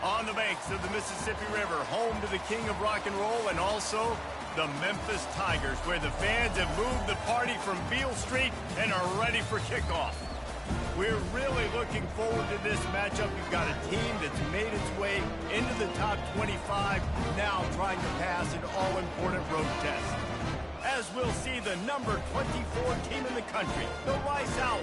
On the banks of the Mississippi River, home to the king of rock and roll and also the Memphis Tigers, where the fans have moved the party from Beale Street and are ready for kickoff. We're really looking forward to this matchup. You've got a team that's made its way into the top 25, now trying to pass an all-important road test. As we'll see the number 24 team in the country, the Rice Owls,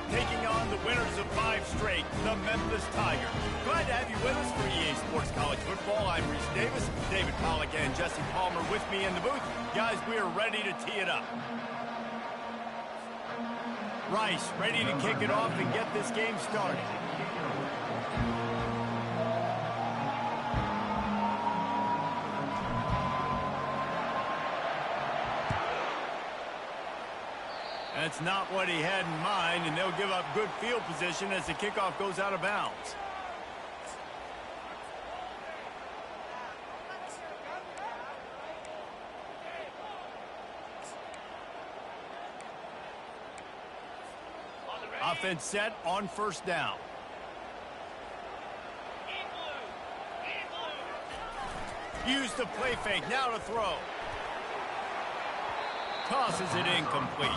taking on the winners of 5 straight, the Memphis Tigers. Glad to have you with us for EA Sports College Football. I'm Reese Davis, David Pollack and Jesse Palmer with me in the booth. Guys, we are ready to tee it up. Rice ready to kick it off and get this game started. That's not what he had in mind, and they'll give up good field position as the kickoff goes out of bounds. Offense set on first down. Use the play fake, now to throw. Tosses it incomplete.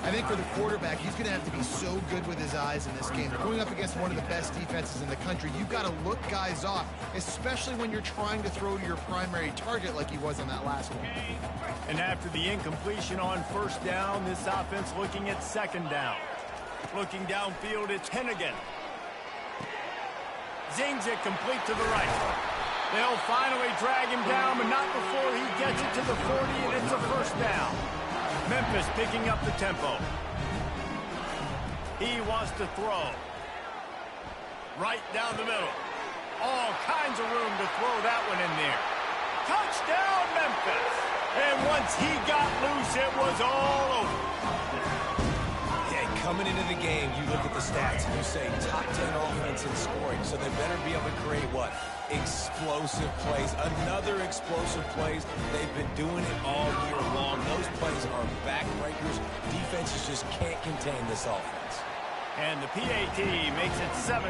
I think for the quarterback, he's going to have to be so good with his eyes in this game. Going up against one of the best defenses in the country, you've got to look guys off, especially when you're trying to throw to your primary target like he was on that last one. And after the incompletion on first down, this offense looking at second down. Looking downfield, it's Hennigan. Zings it complete to the right. They'll finally drag him down, but not before he gets it to the 40, and it's a first down. Memphis picking up the tempo. He wants to throw. Right down the middle. All kinds of room to throw that one in there. Touchdown, Memphis! And once he got loose, it was all over. Coming into the game, you look at the stats and you say top 10 offense in scoring, so they better be able to create what? Explosive plays. Another explosive plays. They've been doing it all year long. Those plays are backbreakers. Defenses just can't contain this offense. And the PAT makes it 7-0.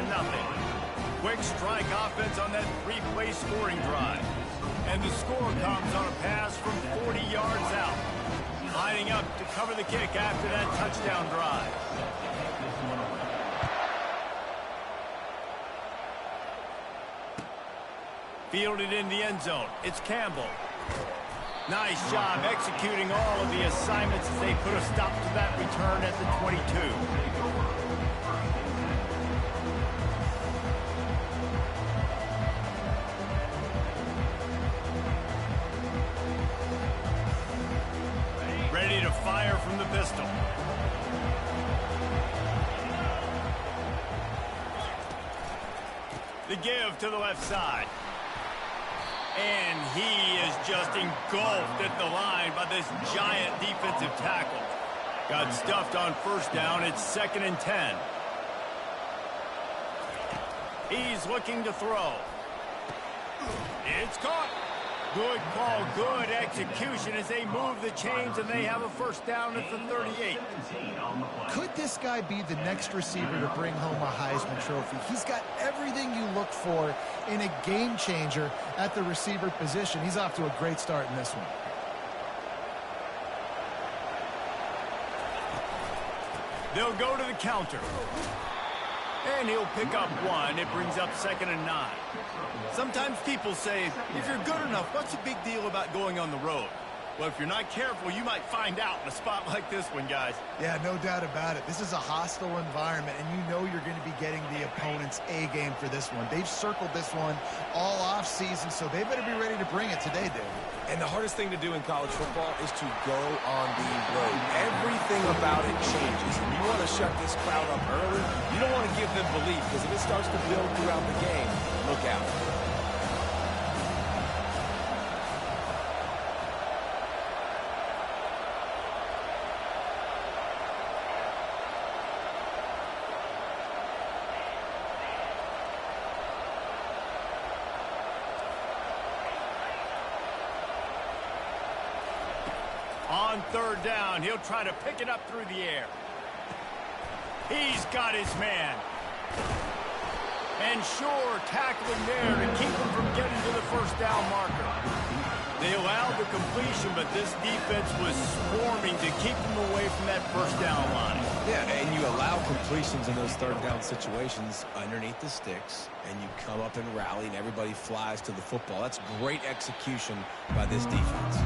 Quick strike offense on that 3-play scoring drive. And the score comes on a pass from 40 yards out. Lining up to cover the kick after that touchdown drive. Fielded in the end zone. It's Campbell. Nice job executing all of the assignments as they put a stop to that return at the 22. Ready to fire from the pistol. The give to the left side. And he is just engulfed at the line by this giant defensive tackle. Got stuffed on first down. It's 2nd and 10. He's looking to throw. It's caught. Good call, good execution as they move the chains and they have a first down at the 38. Could this guy be the next receiver to bring home a Heisman Trophy? He's got everything you look for in a game changer at the receiver position. He's off to a great start in this one. They'll go to the counter. And he'll pick up 1. It brings up 2nd and 9. Sometimes people say, if you're good enough, what's the big deal about going on the road? Well, if you're not careful, you might find out in a spot like this one, guys. Yeah, no doubt about it. This is a hostile environment, and you know you're going to be getting the opponent's A game for this one. They've circled this one all off season, so they better be ready to bring it today, Dave. And the hardest thing to do in college football is to go on the road. Everything about it changes. And you want to shut this crowd up early. You don't want to give them belief, because if it starts to build throughout the game, look out. On 3rd down, he'll try to pick it up through the air. He's got his man. And sure, tackling there to keep them from getting to the first down marker. They allowed the completion, but this defense was swarming to keep them away from that first down line. Yeah, and you allow completions in those third down situations underneath the sticks, and you come up and rally, and everybody flies to the football. That's great execution by this defense.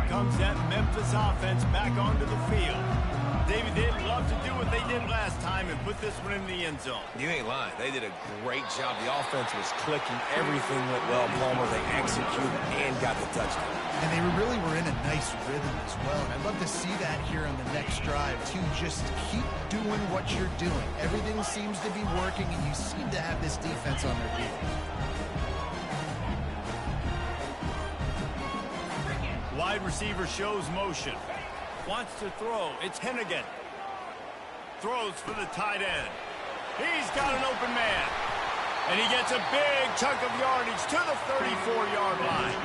Comes that Memphis offense back onto the field. David, they'd love to do what they did last time and put this one in the end zone. You ain't lying. They did a great job. The offense was clicking. Everything went well, Palmer. They executed and got the touchdown. And they really were in a nice rhythm as well. And I'd love to see that here on the next drive, too. Just keep doing what you're doing. Everything seems to be working, and you seem to have this defense on their heels. Wide receiver shows motion. Wants to throw. It's Hennigan. Throws for the tight end. He's got an open man. And he gets a big chunk of yardage to the 34-yard line.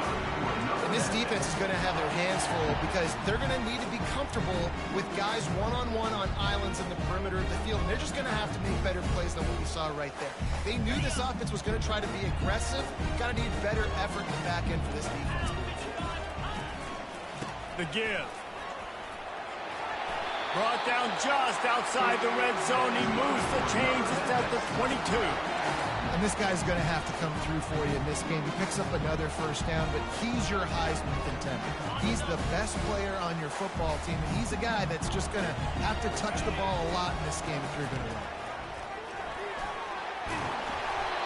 And this defense is going to have their hands full because they're going to need to be comfortable with guys one-on-one on islands in the perimeter of the field. And they're just going to have to make better plays than what we saw right there. They knew this offense was going to try to be aggressive. Got to need better effort in the back end for this defense. The give. Brought down just outside the red zone. He moves the chains. It's at the 22. And this guy's going to have to come through for you in this game. He picks up another first down, but he's your Heisman contender. He's the best player on your football team, and he's a guy that's just going to have to touch the ball a lot in this game if you're going to win.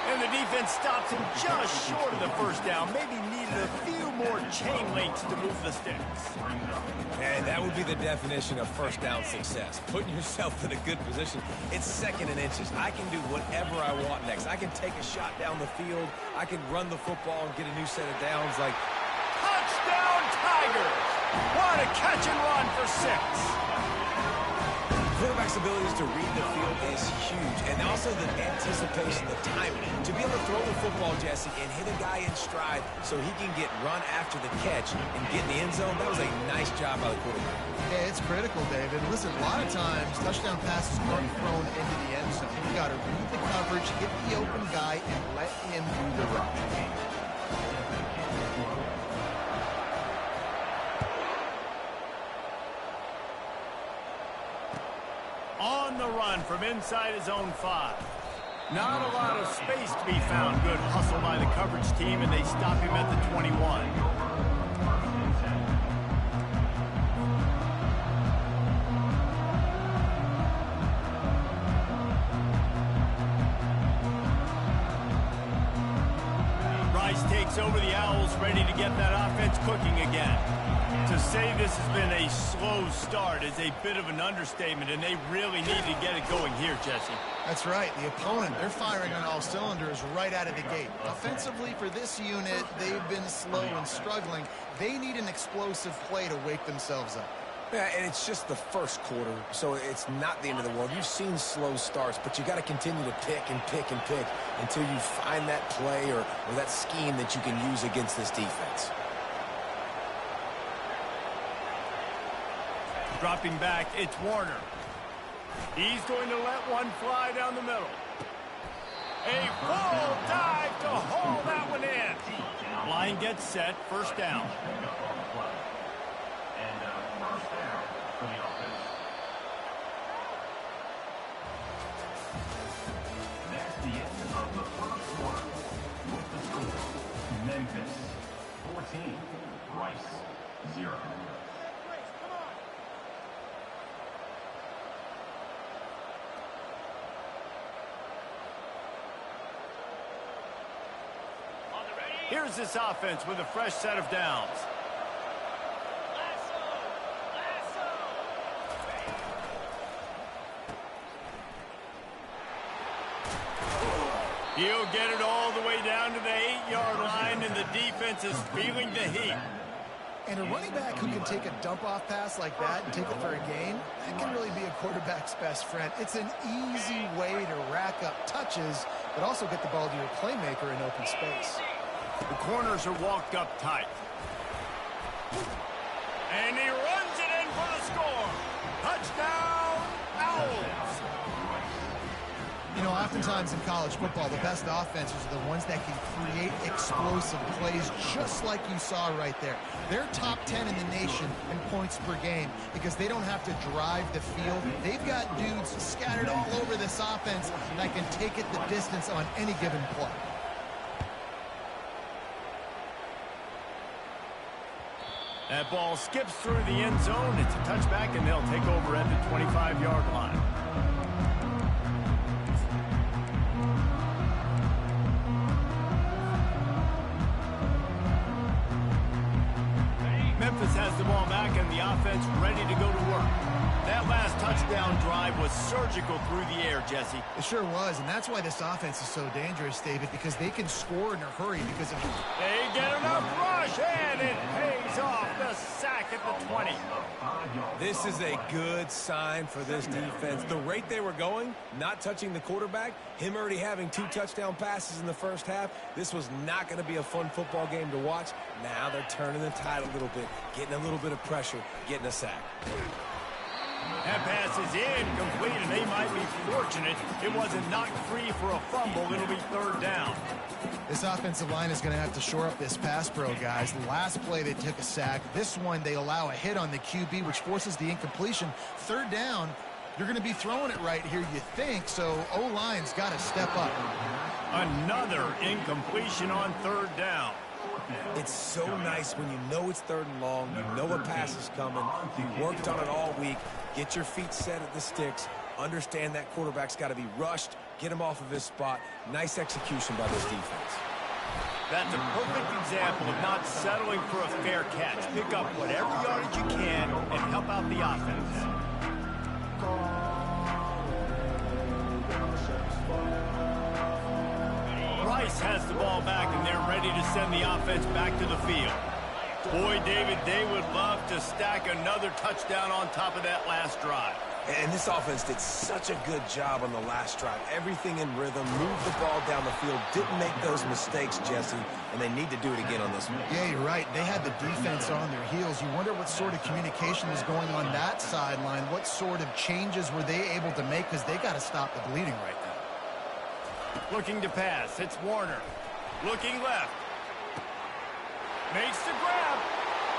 And the defense stops him just short of the first down. Maybe needed a few more chain links to move the sticks. And that would be the definition of first down success. Putting yourself in a good position. It's second and inches. I can do whatever I want next. I can take a shot down the field. I can run the football and get a new set of downs. Like, touchdown Tigers! What a catch and run for 6. Quarterback's abilities to read the field is huge, and also the anticipation, the timing. To be able to throw the football, Jesse, and hit a guy in stride so he can get run after the catch and get in the end zone, that was a nice job by the quarterback. Yeah, it's critical, David. Listen, a lot of times, touchdown passes aren't thrown into the end zone. You got to read the coverage, hit the open guy, and let him do the run. On the run from inside his own 5. Not a lot of space to be found. Good hustle by the coverage team, and they stop him at the 21. Rice takes over the Owls, ready to get that offense cooking again. To say this has been a slow start is a bit of an understatement, and they really need to get it going here, Jesse. That's right. The opponent, they're firing on all cylinders right out of the gate. Offensively, for this unit, they've been slow and struggling. They need an explosive play to wake themselves up. Yeah, and it's just the first quarter, so it's not the end of the world. You've seen slow starts, but you got to continue to pick and pick and pick until you find that play or that scheme that you can use against this defense. Dropping back, it's Warner. He's going to let one fly down the middle. A full dive to haul that one in. Line gets set, first down. That's the end of the first quarter. With the score, Memphis 14, Rice 0. Here's this offense with a fresh set of downs. He'll get it all the way down to the 8-yard line, and the defense is feeling the heat. And a running back who can take a dump-off pass like that and take it for a gain, that can really be a quarterback's best friend. It's an easy way to rack up touches, but also get the ball to your playmaker in open space. The corners are walked up tight. And he runs it in for the score. Touchdown, Owls. You know, oftentimes in college football, the best offenses are the ones that can create explosive plays just like you saw right there. They're top 10 in the nation in points per game because they don't have to drive the field. They've got dudes scattered all over this offense that can take it the distance on any given play. That ball skips through the end zone. It's a touchback, and they'll take over at the 25-yard line. Memphis has the ball back and the offense ready to go to work. That last touchdown drive was surgical through the air, Jesse. It sure was, and that's why this offense is so dangerous, David, because they can score in a hurry because of... They get enough rush, and it pays off. The sack at the 20. This is a good sign for this defense. The rate they were going, not touching the quarterback, him already having 2 touchdown passes in the first half, this was not going to be a fun football game to watch. Now they're turning the tide a little bit, getting a little bit of pressure, getting a sack. That pass is incomplete, and they might be fortunate it wasn't knocked free for a fumble. It'll be 3rd down. This offensive line is going to have to shore up this pass pro, guys. The last play they took a sack. This one they allow a hit on the QB, which forces the incompletion. 3rd down, you're going to be throwing it right here, you think, so O-line's got to step up. Another incompletion on 3rd down. It's so nice when you know it's 3rd and long, you know a pass is coming, you worked on it all week, get your feet set at the sticks, understand that quarterback's got to be rushed, get him off of his spot. Nice execution by this defense. That's a perfect example of not settling for a fair catch. Pick up whatever yardage you can and help out the offense. Rice has the ball back, and they're ready to send the offense back to the field. Boy, David, they would love to stack another touchdown on top of that last drive. And this offense did such a good job on the last drive. Everything in rhythm, moved the ball down the field, didn't make those mistakes, Jesse, and they need to do it again on this one. Yeah, you're right. They had the defense on their heels. You wonder what sort of communication is going on that sideline. What sort of changes were they able to make, because they got to stop the bleeding right now. Looking to pass. It's Warner. Looking left. Makes the grab.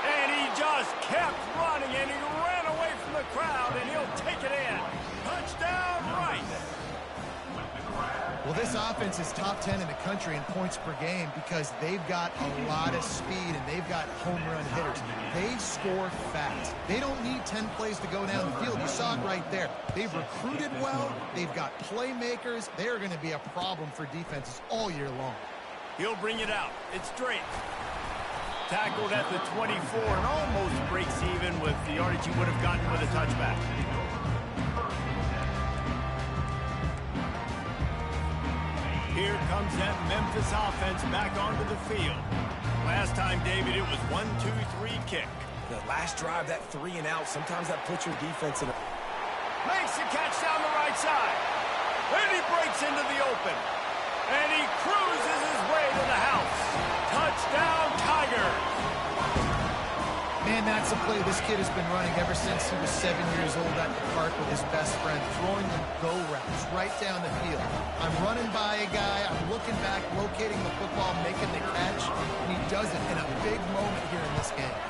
And he just kept running, and he ran away from the crowd, and he'll take it in. Touchdown, Rice. Well, this offense is top 10 in the country in points per game because they've got a lot of speed and they've got home run hitters. They score fast. They don't need 10 plays to go down the field. You saw it right there. They've recruited well. They've got playmakers. They're going to be a problem for defenses all year long. He'll bring it out. It's Drake. Tackled at the 24 and almost breaks even with the yardage he would have gotten with a touchback. Here comes that Memphis offense back onto the field. Last time, David, it was 1-2-3 kick. The last drive, that 3 and out, sometimes that puts your defense in a... Makes the catch down the right side. And he breaks into the open. And he cruises his way to the house. Touchdown, Tigers. Man, that's a play this kid has been running ever since he was 7 years old at the park with his best friend, throwing them go routes right down the field. I'm running by a guy, I'm looking back, locating the football, making the catch, and he does it in a big moment here in this game.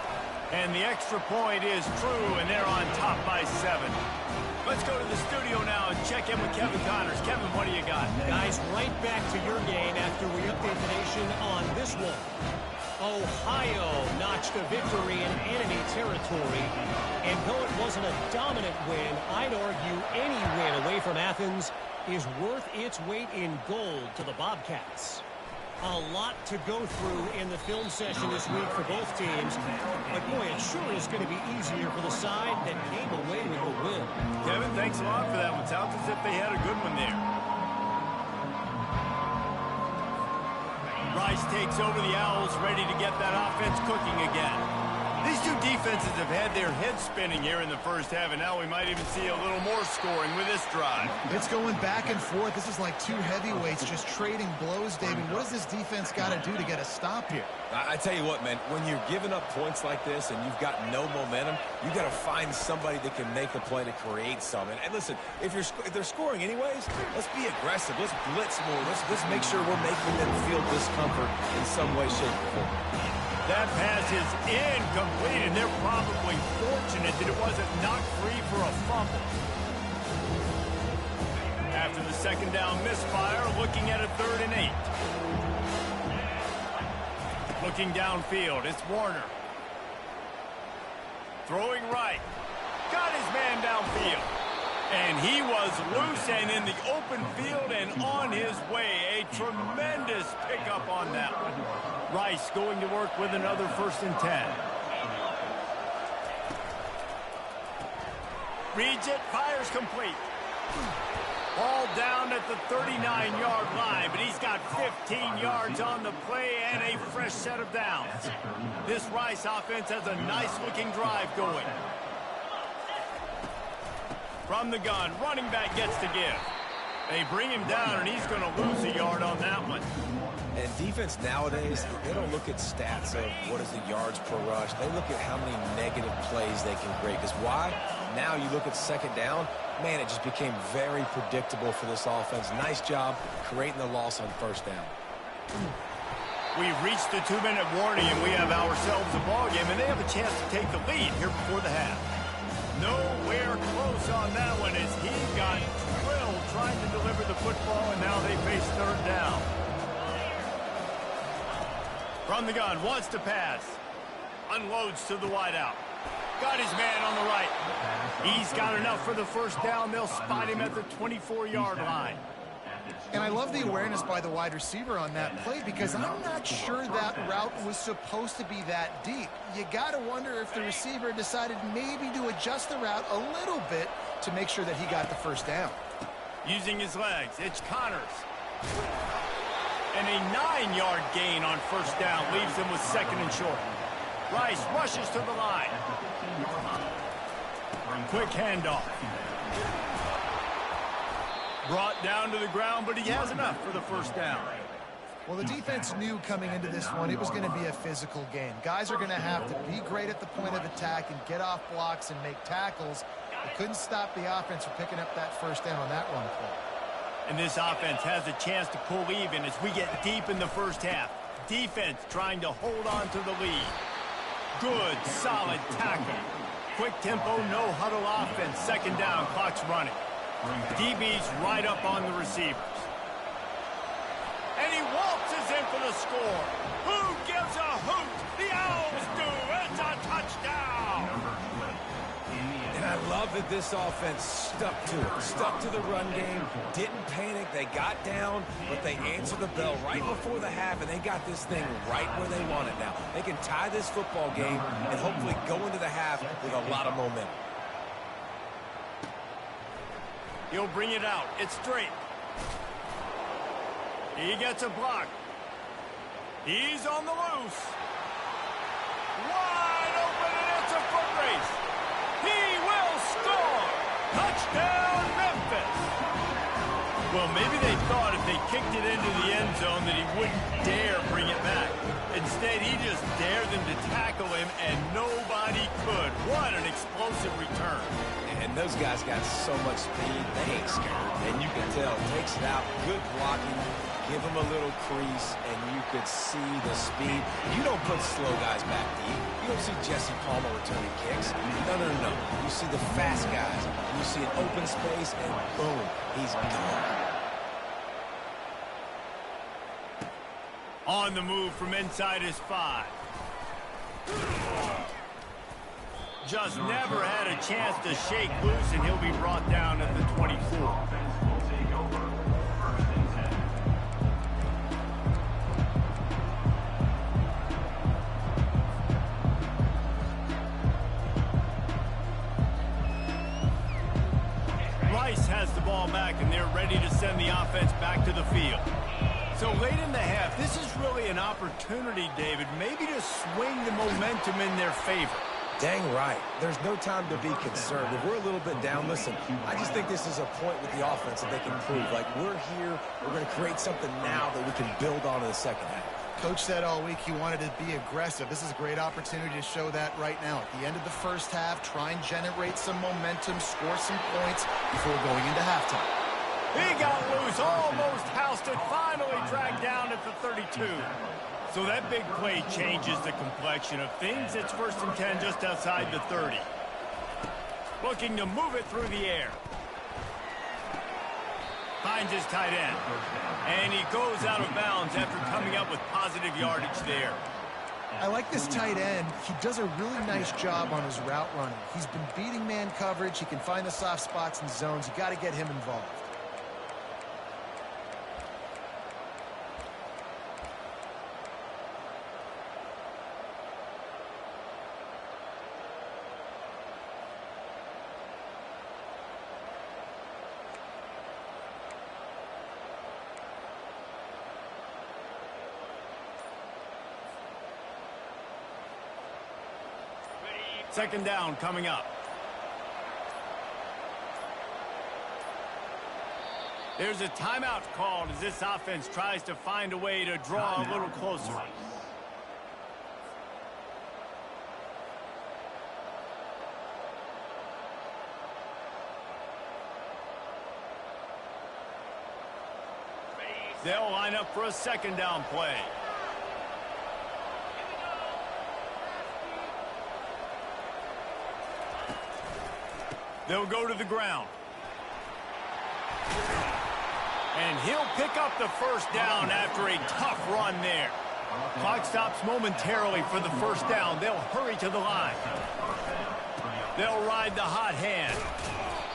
And the extra point is true, and they're on top by 7. Let's go to the studio now and check in with Kevin Connors. Kevin, what do you got? Guys, right back to your game after we update the nation on this one. Ohio notched a victory in enemy territory. And though it wasn't a dominant win, I'd argue any win away from Athens is worth its weight in gold to the Bobcats. A lot to go through in the film session this week for both teams. But boy, it sure is going to be easier for the side that came away with the win. Kevin, thanks a lot for that one. Sounds as if they had a good one there. Rice takes over the Owls, ready to get that offense cooking again. These two defenses have had their heads spinning here in the first half, and now we might even see a little more scoring with this drive. It's going back and forth. This is like two heavyweights just trading blows, David. What does this defense got to do to get a stop here? I tell you what, man, when you're giving up points like this and you've got no momentum, you got to find somebody that can make a play to create something. And listen, if they're scoring anyways, let's be aggressive. Let's blitz more. Let's make sure we're making them feel discomfort in some way, shape, or form. That pass is incomplete, and they're probably fortunate that it wasn't knocked free for a fumble. After the second down misfire, looking at a 3rd and 8. Looking downfield, it's Warner. Throwing right. Got his man downfield. And he was loose and in the open field and on his way. A tremendous pickup on that one. Rice going to work with another 1st and 10. Reads it, fires complete. Ball down at the 39-yard line, but he's got 15 yards on the play and a fresh set of downs. This Rice offense has a nice-looking drive going. From the gun, running back gets to give. They bring him down, and he's going to lose a yard on that one. And defense nowadays, they don't look at stats of what is the yards per rush. They look at how many negative plays they can create. Because why? Now you look at second down, man, it just became very predictable for this offense. Nice job creating the loss on 1st down. We've reached the 2-minute warning, and we have ourselves a ball game, and they have a chance to take the lead here before the half. Nowhere close on that one as he got drilled trying to deliver the football, and now they face 3rd down. From the gun, wants to pass. Unloads to the wideout. Got his man on the right. He's got enough for the 1st down. They'll spot him at the 24-yard line. And I love the awareness by the wide receiver on that play because I'm not sure that route was supposed to be that deep. You got to wonder if the receiver decided maybe to adjust the route a little bit to make sure that he got the 1st down. Using his legs, it's Connors. And a 9-yard gain on 1st down leaves him with 2nd and short. Rice rushes to the line. Quick handoff. Brought down to the ground, but he has enough for the 1st down. Well, the defense knew coming into this one it was going to be a physical game. Guys are going to have to be great at the point of attack and get off blocks and make tackles. They couldn't stop the offense from picking up that 1st down on that run play. And this offense has a chance to pull even as we get deep in the 1st half. Defense trying to hold on to the lead. Good, solid tackle. Quick tempo, no huddle offense. 2nd down, clock's running. DB's right up on the receivers. And he waltzes in for the score. Who gives a hoot? The Owls do. It's a touchdown. And I love that this offense stuck to it. Stuck to the run game. Didn't panic. They got down, but they answered the bell right before the half, and they got this thing right where they want it now. They can tie this football game and hopefully go into the half with a lot of momentum. He'll bring it out. It's straight. He gets a block. He's on the loose. Wide open, and it's a foot race. He will score. Touchdown, Memphis. Well, maybe they thought if they kicked it into the end zone that he wouldn't dare bring it back. Instead, he just dared them to tackle him, and nobody could. What an explosive return. And those guys got so much speed, they ain't scared. And you can tell, takes it out, good blocking, give him a little crease, and you could see the speed. You don't put slow guys back deep. You don't see Jesse Palmer returning kicks. No. You see the fast guys. You see an open space, and boom, he's gone. On the move from inside his 5. Just never had a chance to shake loose, and he'll be brought down at the 24. Rice has the ball back, and they're ready to send the offense back to the field. So late in the half, this is really an opportunity, David, maybe to swing the momentum in their favor. Dang right. There's no time to be concerned. If we're a little bit down, listen, I just think this is a point with the offense that they can prove. Like, we're here, we're going to create something now that we can build on in the second half. Coach said all week he wanted to be aggressive. This is a great opportunity to show that right now. At the end of the first half, try and generate some momentum, score some points before going into halftime. He got loose, almost housed it, finally dragged down at the 32. So that big play changes the complexion of things. It's 1st and 10 just outside the 30. Looking to move it through the air. Finds his tight end. And he goes out of bounds after coming up with positive yardage there. I like this tight end. He does a really nice job on his route running. He's been beating man coverage. He can find the soft spots and zones. You got to get him involved. Second down coming up. There's a timeout called as this offense tries to find a way to draw a little closer. They'll line up for a second down play. They'll go to the ground. And he'll pick up the first down after a tough run there. Clock stops momentarily for the first down. They'll hurry to the line. They'll ride the hot hand.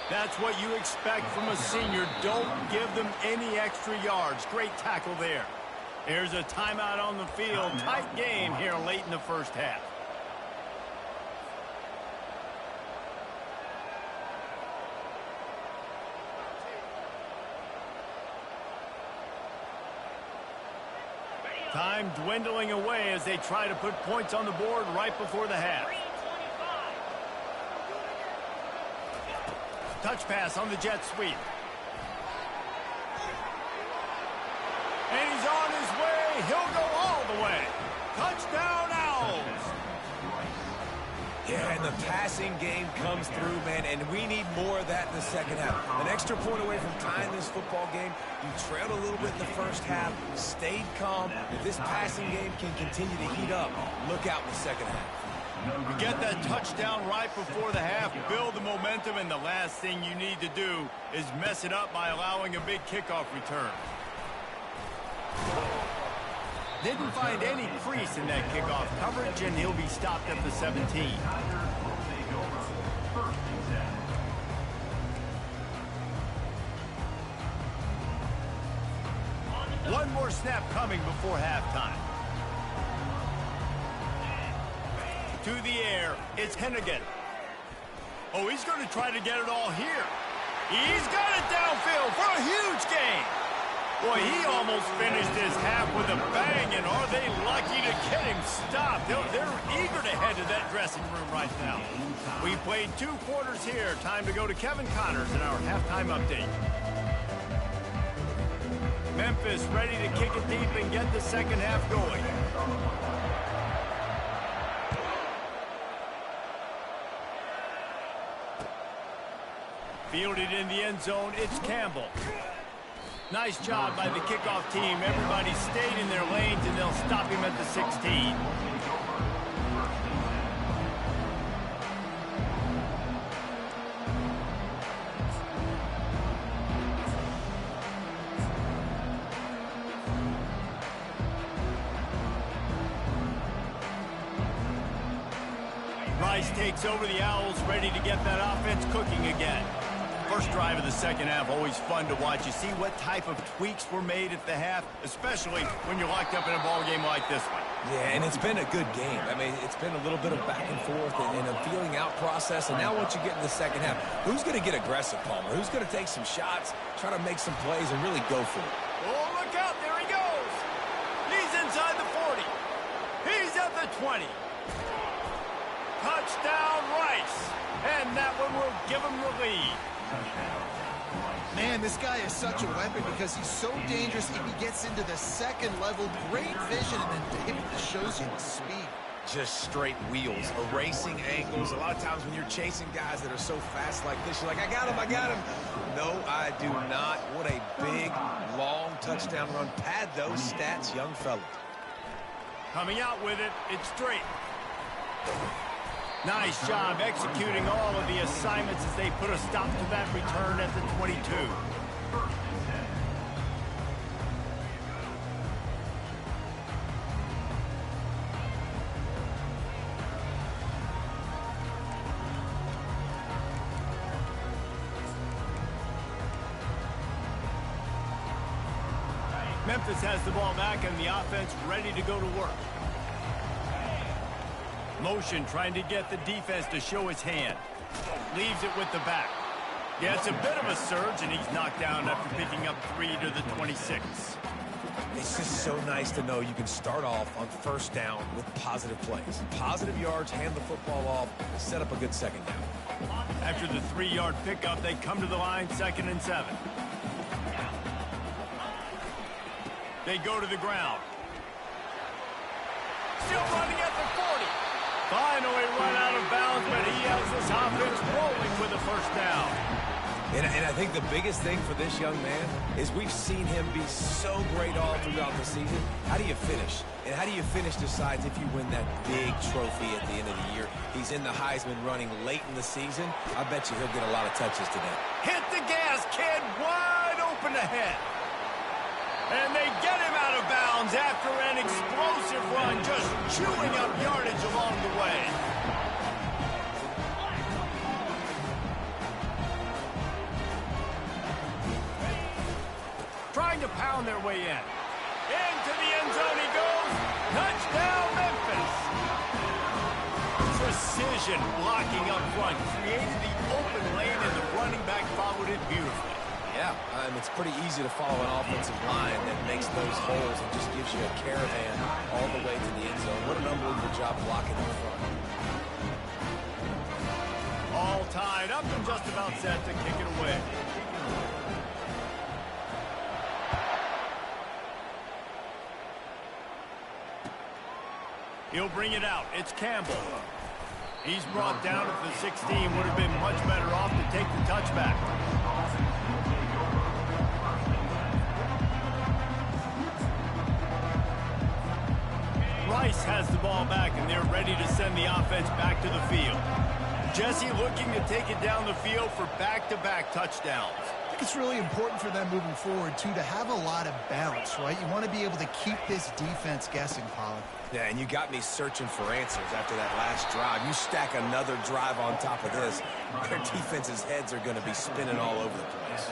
That's what you expect from a senior. Don't give them any extra yards. Great tackle there. There's a timeout on the field. Tight game here late in the first half. Time dwindling away as they try to put points on the board right before the half. Touch pass on the jet sweep. And he's on his way. He'll go all the way. Touchdown, Owls. Yeah, and the passing game comes through, man, and we need more of that in the second half. An extra point away from tying this football game. You trailed a little bit in the first half, stayed calm. If this passing game can continue to heat up, look out in the second half. You get that touchdown right before the half, build the momentum, and the last thing you need to do is mess it up by allowing a big kickoff return. Didn't find any crease in that kickoff coverage, and he'll be stopped at the 17. One more snap coming before halftime. To the air, it's Hennigan. Oh, he's going to try to get it all here. He's got it downfield for a huge gain. Boy, he almost finished this half with a bang, and are they lucky to get him stopped? They're eager to head to that dressing room right now. We played 2 quarters here. Time to go to Kevin Connors in our halftime update. Memphis ready to kick it deep and get the second half going. Fielded in the end zone, it's Campbell. Nice job by the kickoff team. Everybody stayed in their lanes, and they'll stop him at the 16. Rice takes over the Owls, ready to get that offense cooking again. First drive of the second half, always fun to watch. You see what type of tweaks were made at the half, especially when you're locked up in a ball game like this one. Yeah, and it's been a good game. I mean, it's been a little bit of back and forth and a feeling out process. And now once you get in the second half, who's going to get aggressive, Palmer? Who's going to take some shots, try to make some plays, and really go for it? Oh, look out. There he goes. 20. Touchdown, Rice. And that one will give him the lead. Man, this guy is such a weapon because he's so dangerous if he gets into the second level. Great vision, and then David just shows you the speed. Just straight wheels, erasing angles. A lot of times when you're chasing guys that are so fast like this, you're like, I got him, I got him. No, I do not. What a big, long touchdown run. Pad those stats, young fella. Coming out with it, it's straight. Nice job executing all of the assignments as they put a stop to that return at the 22. Memphis has the ball back and the offense ready to go to work. Motion trying to get the defense to show his hand. Leaves it with the back. Yeah, it's a bit of a surge, and he's knocked down after picking up 3 to the 26. It's just so nice to know you can start off on first down with positive plays. Positive yards, hand the football off, set up a good second down. After the 3-yard pickup, they come to the line, 2nd and 7. They go to the ground. Still running at the 40. Finally run out of bounds, but he has this offense rolling with a first down. And I think the biggest thing for this young man is we've seen him be so great all throughout the season. How do you finish? And how do you finish decides if you win that big trophy at the end of the year. He's in the Heisman running late in the season. I bet you he'll get a lot of touches today. Hit the gas, kid. Wide open ahead. And they get him out of bounds after an explosive run, just chewing up yardage along the way. Trying to pound their way in. Into the end zone he goes. Touchdown, Memphis. Precision blocking up front. Created the open lane, and the running back followed it beautifully. Yeah, it's pretty easy to follow an offensive line that makes those holes and just gives you a caravan all the way to the end zone. What an unbelievable job blocking up front. All tied up and just about set to kick it away. He'll bring it out. It's Campbell. He's brought down at the 16. Would have been much better off to take the touchback. Rice has the ball back, and they're ready to send the offense back to the field. Jesse looking to take it down the field for back-to-back touchdowns. I think it's really important for them moving forward, too, to have a lot of bounce, right? You want to be able to keep this defense guessing, Pollard. Yeah, and you got me searching for answers after that last drive. You stack another drive on top of this, their defense's heads are going to be spinning all over the place.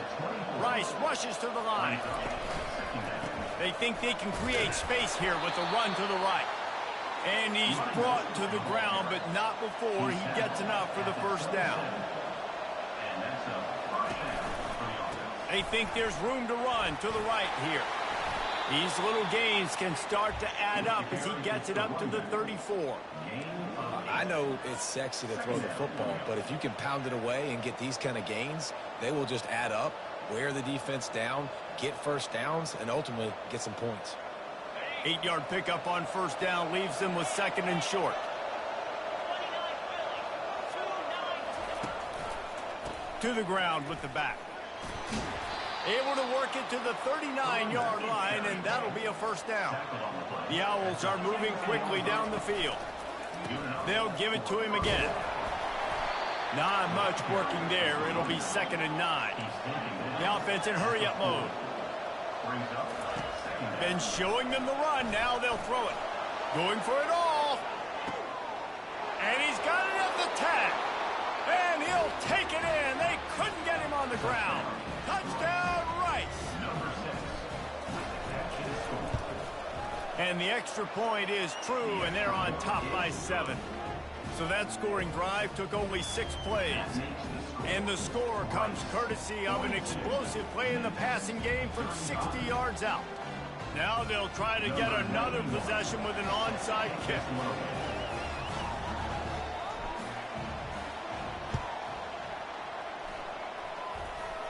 Rice rushes to the line. They think they can create space here with a run to the right. And he's brought to the ground, but not before he gets enough for the first down. They think there's room to run to the right here. These little gains can start to add up as he gets it up to the 34. I know it's sexy to throw the football, but if you can pound it away and get these kind of gains, they will just add up, wear the defense down, get first downs, and ultimately get some points. 8-yard pickup on first down leaves them with 2nd and short. To the ground with the back. Able to work it to the 39-yard line, and that'll be a first down. The Owls are moving quickly down the field. They'll give it to him again. Not much working there. It'll be 2nd and 9. The offense in hurry-up mode. Been showing them the run. Now they'll throw it. Going for it all. And he's got it at the tag. And he'll take it in. They couldn't get him on the ground. Touchdown, Rice. And the extra point is true, and they're on top by 7. So that scoring drive took only 6 plays. And the score comes courtesy of an explosive play in the passing game from 60 yards out. Now they'll try to get another possession with an onside kick.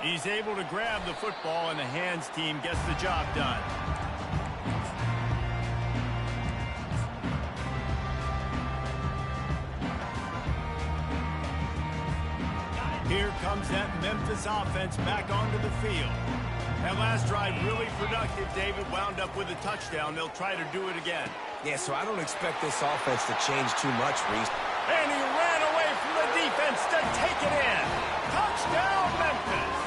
He's able to grab the football, and the hands team gets the job done. Here comes that Memphis offense back onto the field. That last drive really productive. David wound up with a touchdown. They'll try to do it again. Yeah, so I don't expect this offense to change too much, Reese. And he ran away from the defense to take it in. Touchdown, Memphis.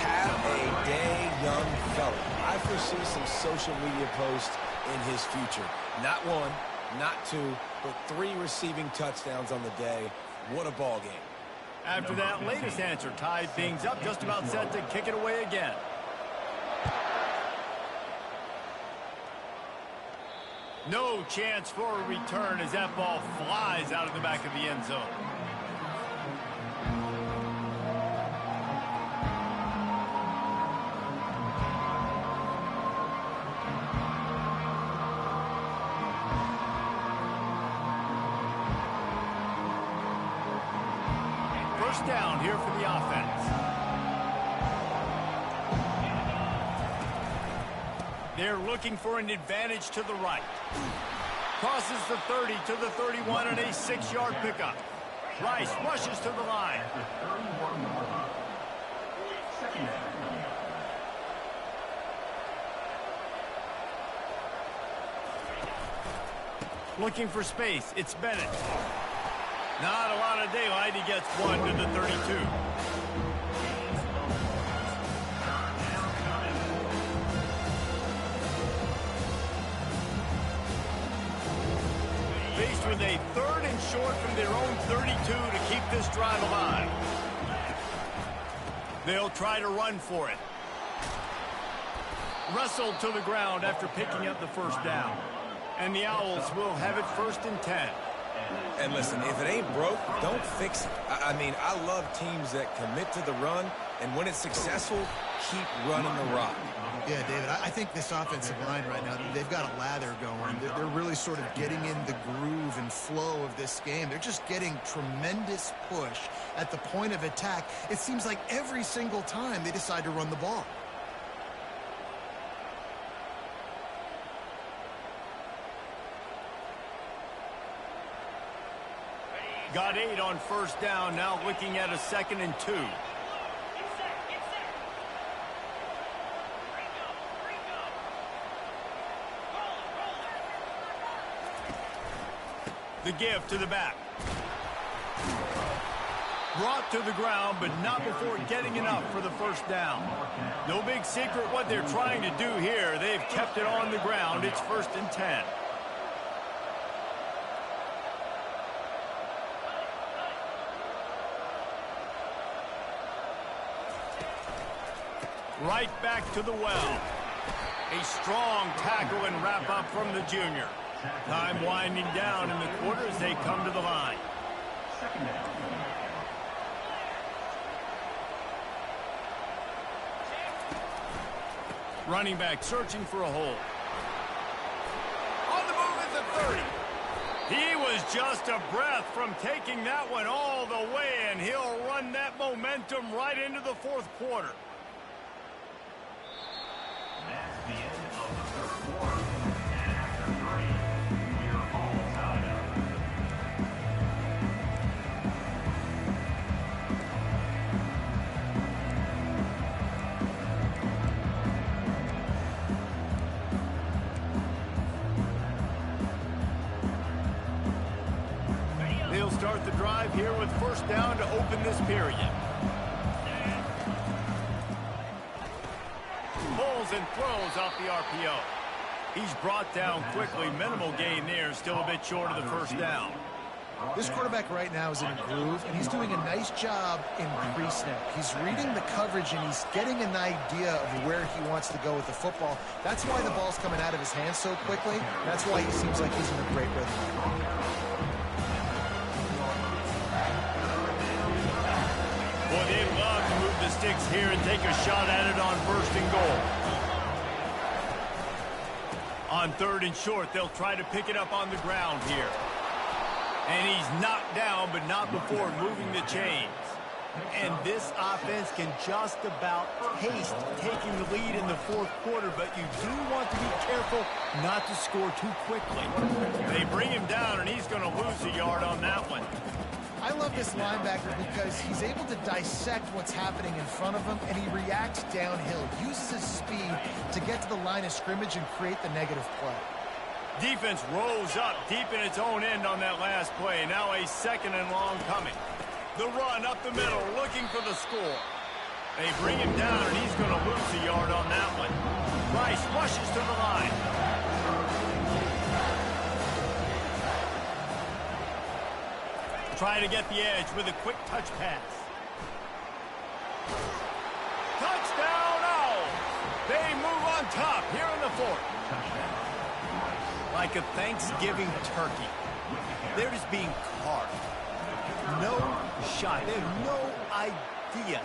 Have a day, young fella. I foresee some social media posts in his future. Not one, not two, but 3 receiving touchdowns on the day. What a ball game. After that latest answer tied things up, just about set to kick it away again. No chance for a return as that ball flies out of the back of the end zone. First down here for the offense. They're looking for an advantage to the right. Crosses the 30 to the 31 and a 6-yard pickup. Rice rushes to the line. Looking for space. It's Bennett. Not a lot of daylight. He gets 1 to the 32. Faced with a 3rd and short from their own 32 to keep this drive alive. They'll try to run for it. Wrestled to the ground after picking up the first down. And the Owls will have it 1st and 10. And listen, if it ain't broke, don't fix it. I mean, I love teams that commit to the run, and when it's successful, keep running the rock. Yeah, David, I think this offensive line right now, they've got a lather going. They're really sort of getting in the groove and flow of this game. They're just getting tremendous push at the point of attack. It seems like every single time they decide to run the ball. Got 8 on first down, now looking at a 2nd and 2. The give to the back. Brought to the ground, but not before getting enough for the first down. No big secret what they're trying to do here. They've kept it on the ground. It's 1st and 10. Right back to the well. A strong tackle and wrap up from the junior. Time winding down in the quarter as they come to the line. Running back searching for a hole. On the move at the 30. He was just a breath from taking that one all the way, and he'll run that momentum right into the 4th quarter. That's the end of the 3rd quarter. And after 3, we are all tied up. They'll start the drive here with first down to open this period. Pulls and throws off the RPO. He's brought down quickly. Minimal gain there. Still a bit short of the first down. This quarterback right now is in a groove, and he's doing a nice job in pre-snap. He's reading the coverage, and he's getting an idea of where he wants to go with the football. That's why the ball's coming out of his hands so quickly. That's why he seems like he's in a great rhythm. Boy, they'd love to move the sticks here and take a shot at it on 1st and goal. On 3rd and short, they'll try to pick it up on the ground here. And he's knocked down, but not before moving the chains. And this offense can just about taste taking the lead in the fourth quarter, but you do want to be careful not to score too quickly. They bring him down, and he's going to lose a yard on that one. I love this linebacker because he's able to dissect what's happening in front of him, and he reacts downhill, uses his speed to get to the line of scrimmage and create the negative play. Defense rolls up deep in its own end on that last play. Now a 2nd and long coming. The run up the middle, looking for the score. They bring him down, and he's going to lose a yard on that one. Rice rushes to the line. Try to get the edge with a quick touch pass. Touchdown! Oh! They move on top here in the fourth. Like a Thanksgiving turkey. They're just being carved. No shot. They have no idea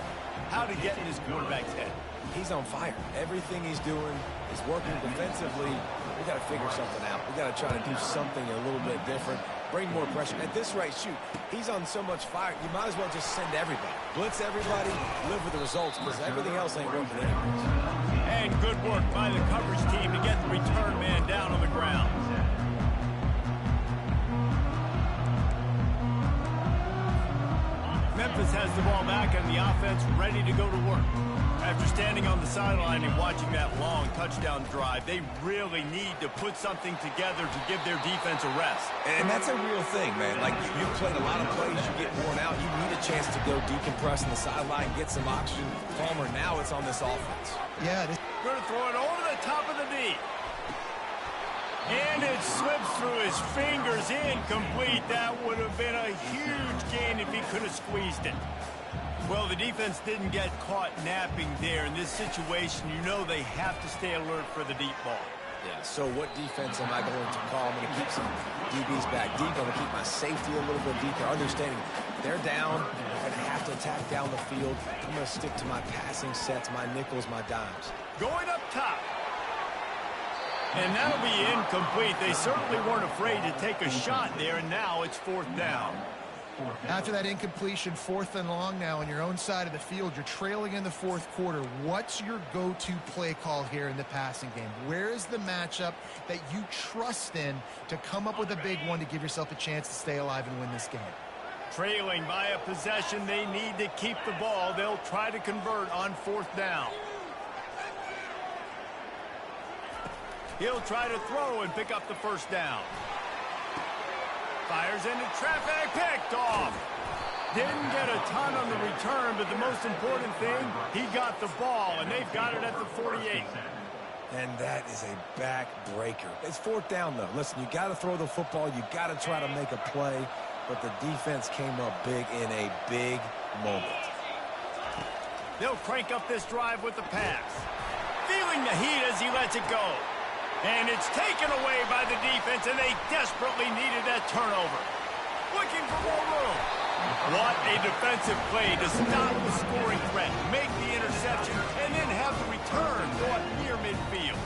how to get in this quarterback's head. He's on fire. Everything he's doing is working defensively. We got to figure something out. We got to try to do something a little bit different. Bring more pressure. At this rate, shoot, he's on so much fire, you might as well just send everybody. Blitz everybody, live with the results, because everything else ain't working anyways. And good work by the coverage team to get the return man down on the ground. Memphis has the ball back and the offense ready to go to work. After standing on the sideline and watching that long touchdown drive, they really need to put something together to give their defense a rest. And that's a real thing, man. Like, you've played a lot of plays, you get worn out, you need a chance to go decompress on the sideline, get some oxygen. Palmer, now it's on this offense. Yeah, Going to throw it over the top of the knee. And it slips through his fingers, incomplete. That would have been a huge gain if he could have squeezed it. Well, the defense didn't get caught napping there. In this situation, you know they have to stay alert for the deep ball. Yeah, so what defense am I going to call? I'm going to keep some DBs back deep. I'm going to keep my safety a little bit deeper, understanding they're down. I'm going to have to attack down the field. I'm going to stick to my passing sets, my nickels, my dimes. Going up top. And that'll be incomplete. They certainly weren't afraid to take a shot there, and now it's 4th down. after that incompletion, 4th and long now on your own side of the field, you're trailing in the fourth quarter. What's your go-to play call here in the passing game? Where is the matchup that you trust in to come up with a big one to give yourself a chance to stay alive and win this game? Trailing by a possession, they need to keep the ball. They'll try to convert on 4th down. He'll try to throw and pick up the first down. Fires into traffic, picked off. Didn't get a ton on the return, but the most important thing, he got the ball, and they've got it at the 48. And that is a backbreaker. It's 4th down, though. Listen, you got to throw the football. You got to try to make a play, but the defense came up big in a big moment. They'll crank up this drive with the pass. Feeling the heat as he lets it go. And it's taken away by the defense, and they desperately needed that turnover. Looking for more room. What a defensive play to stop the scoring threat, make the interception, and then have the return go up near midfield.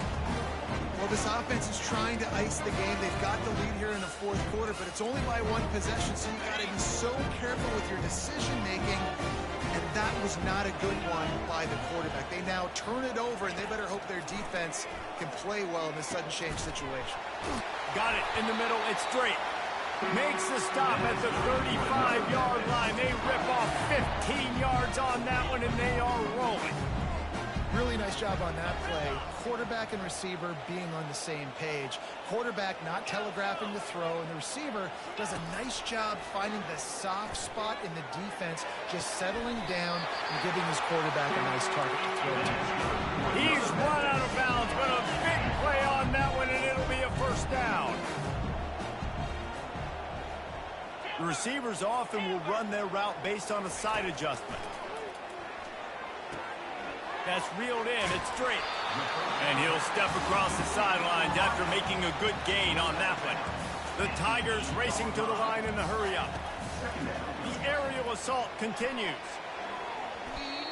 Well, this offense is trying to ice the game. They've got the lead here in the fourth quarter, but it's only by one possession, so you've got to be so careful with your decision-making. And that was not a good one by the quarterback. They now turn it over, and they better hope their defense can play well in this sudden change situation. Got it in the middle. It's straight. Makes the stop at the 35-yard line. They rip off 15 yards on that one, and they are rolling. Really nice job on that play. Quarterback and receiver being on the same page. Quarterback not telegraphing the throw, and the receiver does a nice job finding the soft spot in the defense, just settling down and giving his quarterback a nice target to throw to. He's run out of bounds, but a big play on that one, and it'll be a first down. The receivers often will run their route based on a side adjustment. That's reeled in. It's straight. And he'll step across the sidelines after making a good gain on that one. The Tigers racing to the line in the hurry-up. The aerial assault continues.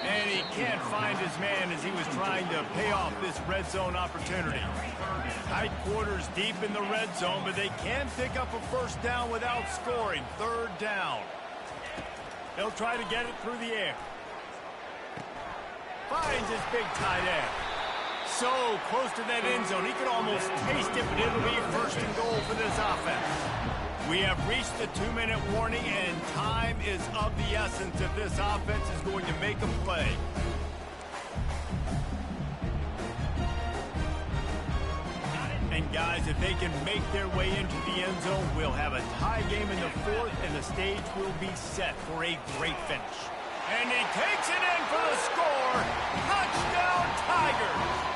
And he can't find his man as he was trying to pay off this red zone opportunity. Tight quarters deep in the red zone, but they can pick up a first down without scoring. 3rd down. He'll try to get it through the air. Finds his big tight end. So close to that end zone, he could almost taste it, but it'll be first and goal for this offense. We have reached the 2-minute warning, and time is of the essence if this offense is going to make a play. And guys, if they can make their way into the end zone, we'll have a tie game in the fourth, and the stage will be set for a great finish. And he takes it in for the score. Touchdown, Tigers!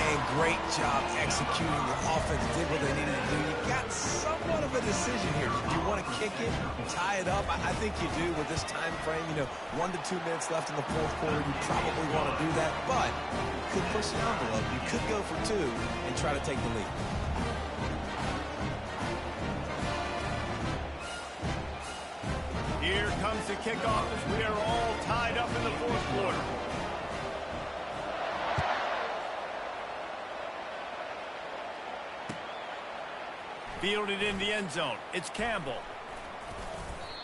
And great job executing. The offense did what they needed to do. You got somewhat of a decision here. Do you want to kick it, tie it up? I think you do with this time frame. 1 to 2 minutes left in the fourth quarter. You probably want to do that, but you could push the envelope. You could go for 2 and try to take the lead. Here comes the kickoff as we are all tied up in the fourth quarter. Fielded in the end zone. It's Campbell.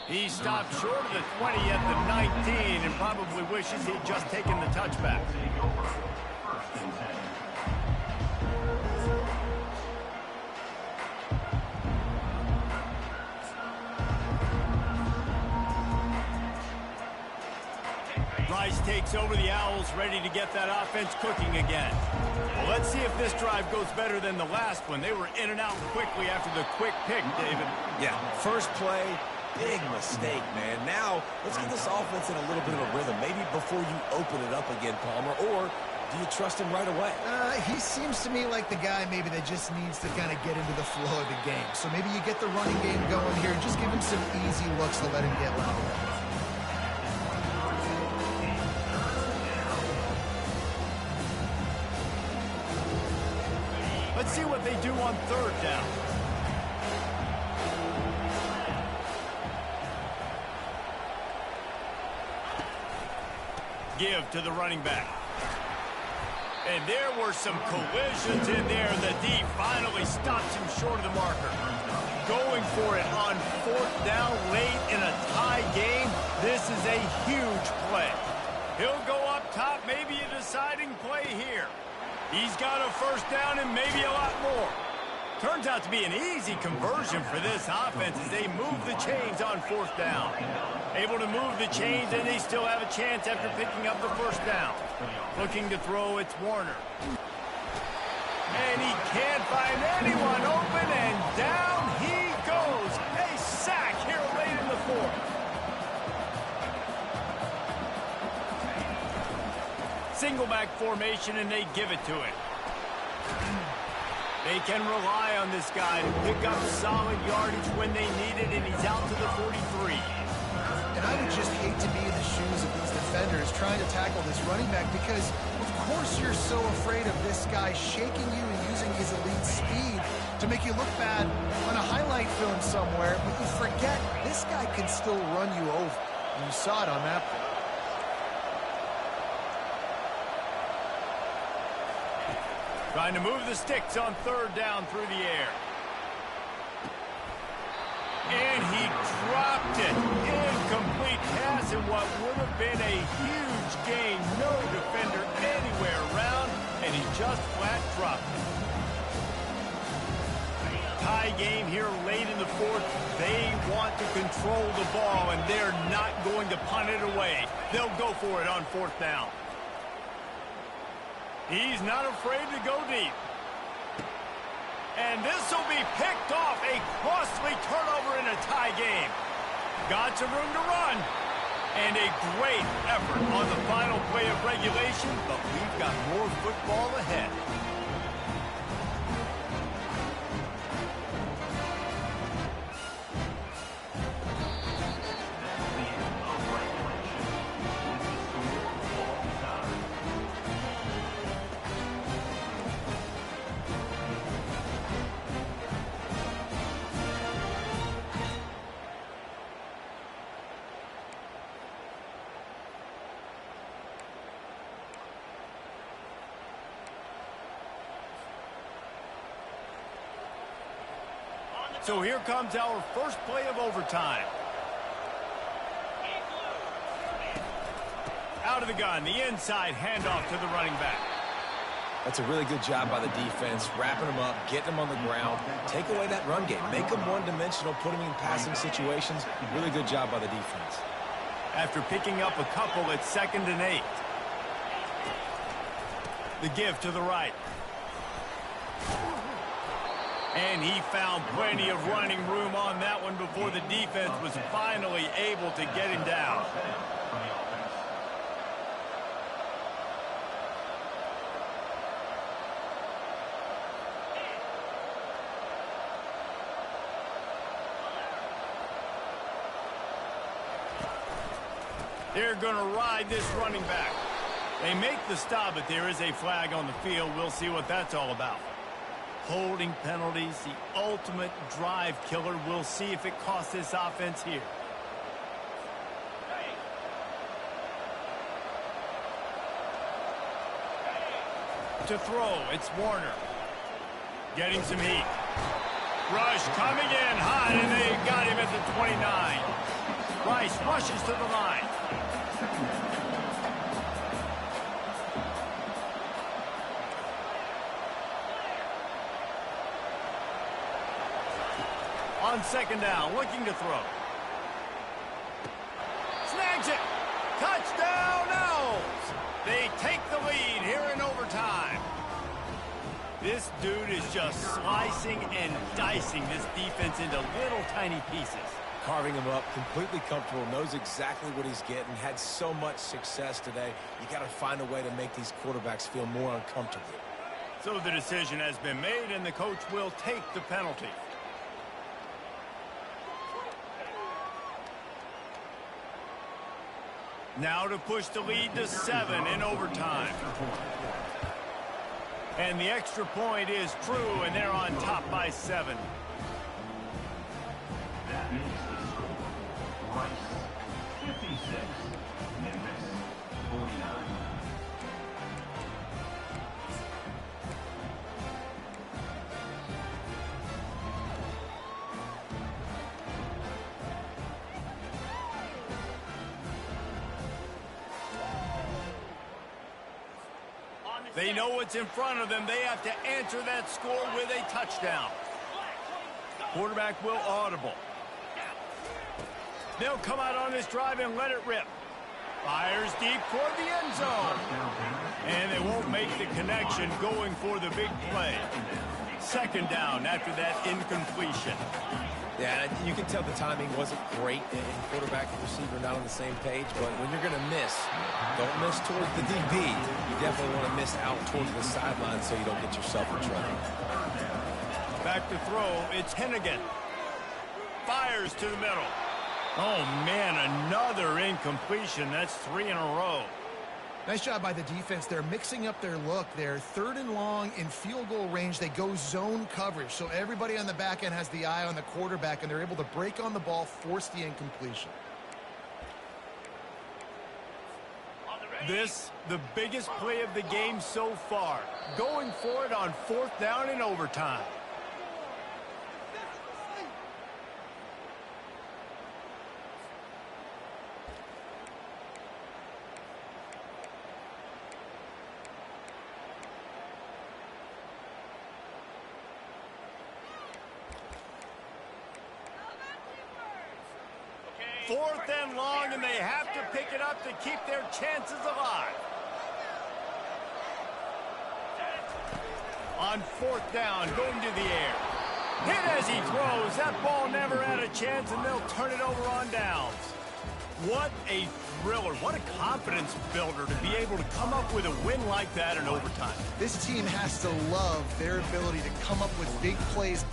He stopped short of the 20 at the 19 and probably wishes he'd just taken the touchback. First and 10. Rice takes over the Owls, ready to get that offense cooking again. Well, let's see if this drive goes better than the last one. They were in and out quickly after the quick pick, David. Yeah, first play, big mistake, man. Now, let's get this offense in a little bit of a rhythm. Maybe before you open it up again, Palmer, or do you trust him right away? He seems to me like the guy maybe that just needs to kind of get into the flow of the game. So maybe you get the running game going here and just give him some easy looks to let him get level. Let's see what they do on third down. Give to the running back. And there were some collisions in there. The D finally stops him short of the marker. Going for it on fourth down late in a tie game. This is a huge play. He'll go up top, maybe a deciding play here. He's got a first down and maybe a lot more. Turns out to be an easy conversion for this offense as they move the chains on fourth down. Able to move the chains, and they still have a chance after picking up the first down. Looking to throw, it's Warner. And he can't find anyone open, and down he goes. A sack here late in the fourth. Single back formation, and they give it to him. They can rely on this guy to pick up solid yardage when they need it, and he's out to the 43. And I would just hate to be in the shoes of these defenders trying to tackle this running back because, of course, you're so afraid of this guy shaking you and using his elite speed to make you look bad on a highlight film somewhere, but you forget this guy can still run you over. And you saw it on that play. Trying to move the sticks on third down through the air. And he dropped it. Incomplete pass in what would have been a huge gain. No defender anywhere around, and he just flat dropped it. Tie game here late in the fourth. They want to control the ball, and they're not going to punt it away. They'll go for it on fourth down. He's not afraid to go deep. And this will be picked off. A costly turnover in a tie game. Got some room to run. And a great effort on the final play of regulation, but we've got more football ahead. So here comes our first play of overtime. out of the gun. The inside handoff to the running back. That's a really good job by the defense, wrapping them up, getting them on the ground. Take away that run game. Make them one-dimensional, put them in passing situations. Really good job by the defense. After picking up a couple, it's 2nd and 8. The give to the right. And he found plenty of running room on that one before the defense was finally able to get him down. They're going to ride this running back. They make the stop, but there is a flag on the field. We'll see what that's all about. Holding penalties, the ultimate drive killer. We'll see if it costs this offense here. To throw, it's Warner. Getting some heat. Rush coming in high, and they got him at the 29. Rice rushes to the line. On 2nd down, looking to throw. Snags it. Touchdown, Owls. They take the lead here in overtime. This dude is just slicing and dicing this defense into little tiny pieces. Carving him up, completely comfortable, knows exactly what he's getting, had so much success today. You got to find a way to make these quarterbacks feel more uncomfortable. So the decision has been made, and the coach will take the penalty. Now to push the lead to 7 in overtime. And the extra point is true, and they're on top by 7. That is the score. Rice, 56. Memphis, 49. They know what's in front of them. They have to answer that score with a touchdown. Quarterback will audible. They'll come out on this drive and let it rip. Fires deep toward the end zone. And they won't make the connection going for the big play. 2nd down after that incompletion. Yeah, you can tell the timing wasn't great, and quarterback and receiver not on the same page, but when you're going to miss, don't miss towards the DB. You definitely want to miss out towards the sideline so you don't get yourself in trouble. Back to throw, it's Hennigan. Fires to the middle. Oh, man, another incompletion. That's 3 in a row. Nice job by the defense. They're mixing up their look. They're 3rd and long in field goal range. They go zone coverage. So everybody on the back end has the eye on the quarterback, and they're able to break on the ball, force the incompletion. This, the biggest play of the game so far. Going for it on 4th down in overtime. Fourth and long, and they have to pick it up to keep their chances alive. On 4th down, going to the air. Hit as he throws. That ball never had a chance, and they'll turn it over on downs. What a thriller. What a confidence builder to be able to come up with a win like that in overtime. This team has to love their ability to come up with big plays.